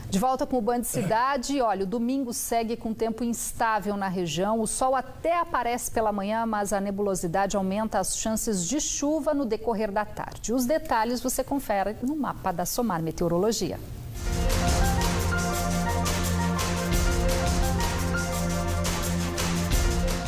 De volta com o Band Cidade, olha, o domingo segue com tempo instável na região. O sol até aparece pela manhã, mas a nebulosidade aumenta as chances de chuva no decorrer da tarde. Os detalhes você confere no mapa da Somar Meteorologia.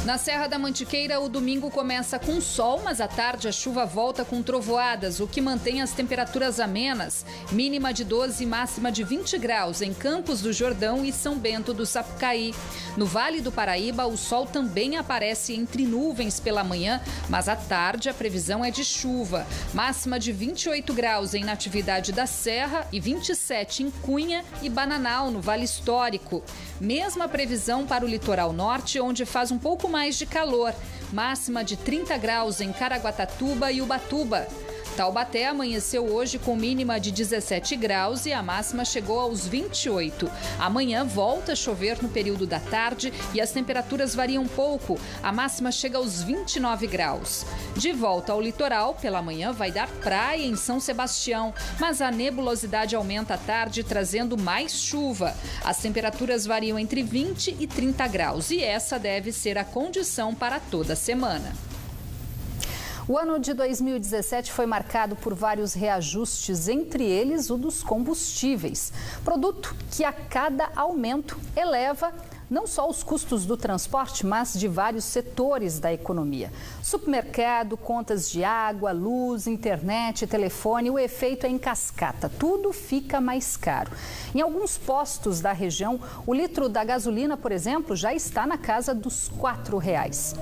Na Serra da Mantiqueira, o domingo começa com sol, mas à tarde a chuva volta com trovoadas, o que mantém as temperaturas amenas. Mínima de 12 e máxima de 20 graus em Campos do Jordão e São Bento do Sapucaí. No Vale do Paraíba, o sol também aparece entre nuvens pela manhã, mas à tarde a previsão é de chuva. Máxima de 28 graus em Natividade da Serra e 27 em Cunha e Bananal, no Vale Histórico. Mesma previsão para o litoral norte, onde faz um pouco mais de calor, máxima de 30 graus em Caraguatatuba e Ubatuba. Taubaté amanheceu hoje com mínima de 17 graus e a máxima chegou aos 28. Amanhã volta a chover no período da tarde e as temperaturas variam pouco. A máxima chega aos 29 graus. De volta ao litoral, pela manhã vai dar praia em São Sebastião, mas a nebulosidade aumenta à tarde, trazendo mais chuva. As temperaturas variam entre 20 e 30 graus e essa deve ser a condição para toda a semana. O ano de 2017 foi marcado por vários reajustes, entre eles o dos combustíveis. Produto que a cada aumento eleva não só os custos do transporte, mas de vários setores da economia. Supermercado, contas de água, luz, internet, telefone, o efeito é em cascata. Tudo fica mais caro. Em alguns postos da região, o litro da gasolina, por exemplo, já está na casa dos R$4.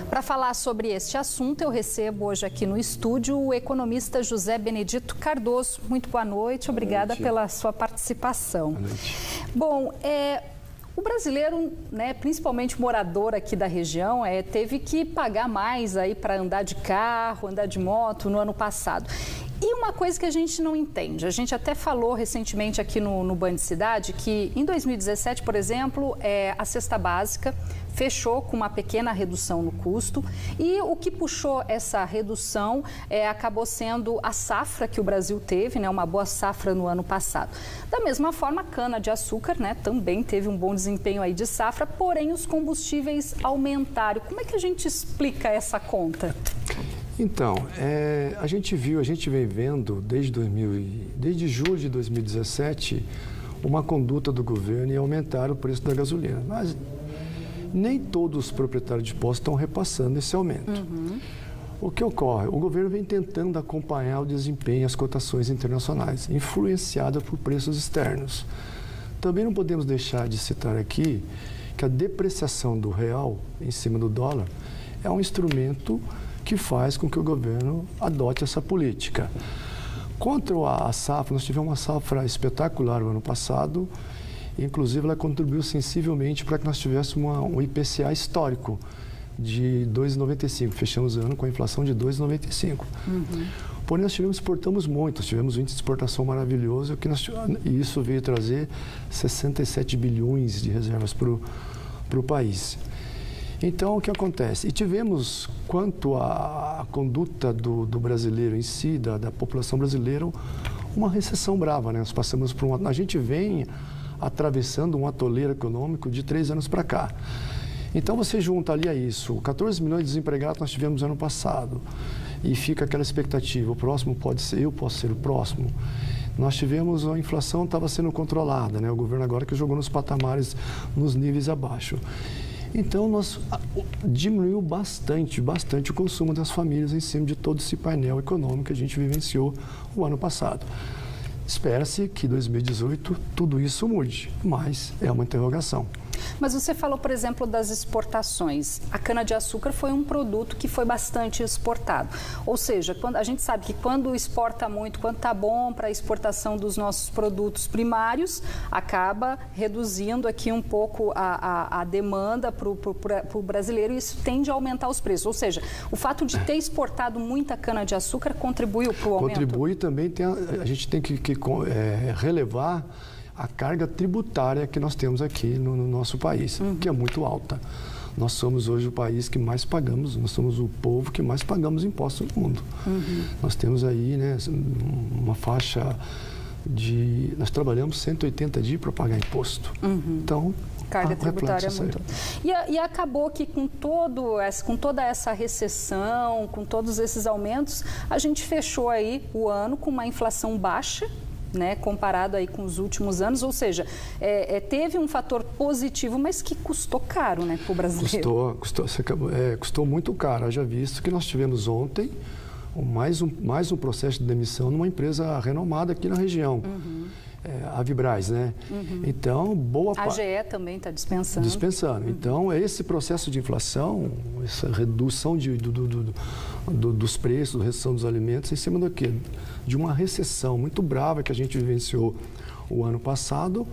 Para falar sobre este assunto, eu recebo hoje aqui no estúdio o economista José Benedito Cardoso. Muito boa noite, obrigada pela sua participação. Boa noite. Bom, o brasileiro, né, principalmente morador aqui da região, teve que pagar mais aí para andar de carro, andar de moto no ano passado. E uma coisa que a gente não entende, a gente até falou recentemente aqui no Band Cidade que em 2017, por exemplo, a cesta básica fechou com uma pequena redução no custo e o que puxou essa redução acabou sendo a safra que o Brasil teve, né, uma boa safra no ano passado. Da mesma forma, a cana-de-açúcar, né, também teve um bom desempenho aí de safra, porém os combustíveis aumentaram. Como é que a gente explica essa conta? Então, a gente vem vendo desde julho de 2017 uma conduta do governo em aumentar o preço da gasolina. Mas nem todos os proprietários de postos estão repassando esse aumento. O que ocorre? O governo vem tentando acompanhar o desempenho e as cotações internacionais, influenciada por preços externos. Também não podemos deixar de citar aqui que a depreciação do real em cima do dólar é um instrumento que faz com que o governo adote essa política. Quanto à safra, nós tivemos uma safra espetacular no ano passado, inclusive ela contribuiu sensivelmente para que nós tivéssemos um IPCA histórico de 2,95. Fechamos o ano com a inflação de 2,95. Porém, nós exportamos muito, nós tivemos um índice de exportação maravilhoso e isso veio trazer 67 bilhões de reservas para o país. Então, o que acontece? E tivemos, quanto à conduta do brasileiro em si, da população brasileira, uma recessão brava, né? Nós passamos por a gente vem atravessando um atoleiro econômico de 3 anos para cá. Então, você junta ali a isso, 14 milhões de desempregados nós tivemos ano passado, e fica aquela expectativa, o próximo pode ser, eu posso ser o próximo. Nós tivemos, a inflação estava sendo controlada, né? O governo agora que jogou nos patamares, nos níveis abaixo. Então, diminuiu bastante o consumo das famílias em cima de todo esse painel econômico que a gente vivenciou o ano passado. Espera-se que em 2018 tudo isso mude, mas é uma interrogação. Mas você falou, por exemplo, das exportações. A cana-de-açúcar foi um produto que foi bastante exportado. Ou seja, a gente sabe que quando exporta muito, quando está bom para a exportação dos nossos produtos primários, acaba reduzindo aqui um pouco a demanda para o brasileiro e isso tende a aumentar os preços. Ou seja, o fato de ter exportado muita cana-de-açúcar contribuiu para o aumento? Contribui também, a gente tem que relevar a carga tributária que nós temos aqui no nosso país, que é muito alta. Nós somos hoje o país que mais pagamos, nós somos o povo que mais pagamos impostos no mundo. Nós temos aí, né, uma faixa nós trabalhamos 180 dias para pagar imposto. Então, carga tributária é muito. E acabou que com toda essa recessão, com todos esses aumentos, a gente fechou aí o ano com uma inflação baixa, né, comparado aí com os últimos anos, ou seja, teve um fator positivo, mas que custou caro, né, para o brasileiro. Custou muito caro. Haja visto que nós tivemos ontem mais um processo de demissão numa empresa renomada aqui na região. A Vibraz, né? Então, boa parte... A GE também está dispensando. Dispensando. Então, esse processo de inflação, essa redução dos preços, redução dos alimentos, em cima do quê? De uma recessão muito brava que a gente vivenciou o ano passado,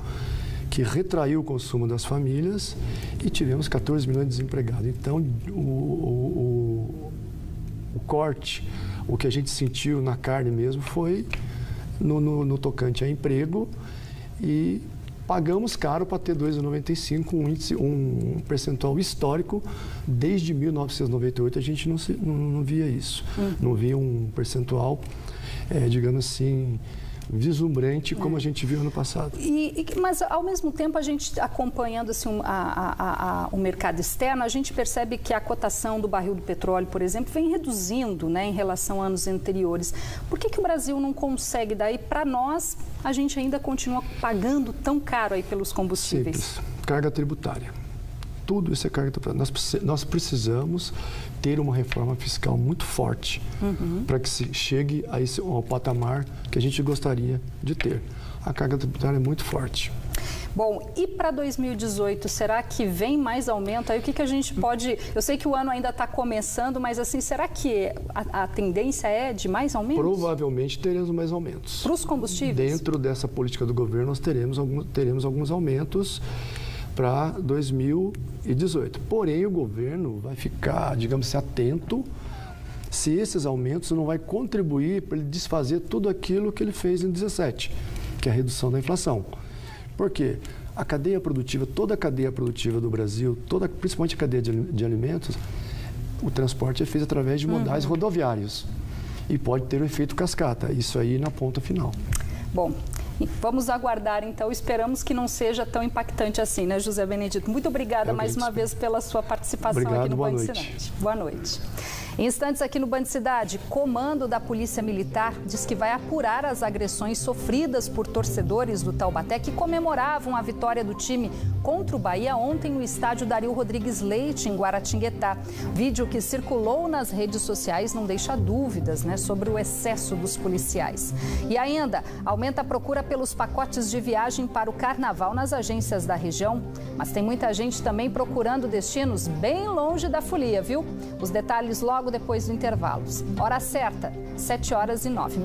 que retraiu o consumo das famílias e tivemos 14 milhões de desempregados. Então, o corte, o que a gente sentiu na carne mesmo foi no tocante a emprego, e pagamos caro para ter 2,95, um percentual histórico. Desde 1998 a gente não via isso, não via um percentual, digamos assim, vislumbrante como a gente viu ano passado. Mas, ao mesmo tempo, a gente acompanhando assim, o mercado externo, a gente percebe que a cotação do barril do petróleo, por exemplo, vem reduzindo, né, em relação a anos anteriores. Por que o Brasil não consegue? Daí, para nós, a gente ainda continua pagando tão caro aí pelos combustíveis? Simples. Carga tributária. Tudo isso é carga tributária. Nós precisamos ter uma reforma fiscal muito forte para que se chegue ao patamar que a gente gostaria de ter. A carga tributária é muito forte. Bom, e para 2018, será que vem mais aumento? Aí o que a gente pode... Eu sei que o ano ainda está começando, mas assim, será que a tendência é de mais aumentos? Provavelmente teremos mais aumentos. Para os combustíveis? Dentro dessa política do governo, nós teremos alguns aumentos para 2018. Porém, o governo vai ficar, digamos assim, atento se esses aumentos não vai contribuir para ele desfazer tudo aquilo que ele fez em 2017, que é a redução da inflação. Por quê? A cadeia produtiva, toda a cadeia produtiva do Brasil, principalmente a cadeia de alimentos, o transporte é feito através de modais rodoviários e pode ter um efeito cascata, isso aí na ponta final. Bom, vamos aguardar, então. Esperamos que não seja tão impactante assim, né, José Benedito? Muito obrigada mais uma vez pela sua participação aqui no Band Cidade. Boa noite. Em instantes aqui no Band Cidade, comando da Polícia Militar diz que vai apurar as agressões sofridas por torcedores do Taubaté que comemoravam a vitória do time contra o Bahia ontem no estádio Dario Rodrigues Leite, em Guaratinguetá. Vídeo que circulou nas redes sociais não deixa dúvidas, né, sobre o excesso dos policiais. E ainda, aumenta a procura pelos pacotes de viagem para o carnaval nas agências da região. Mas tem muita gente também procurando destinos bem longe da folia, viu? Os detalhes logo depois do intervalo. Hora certa, 7h09.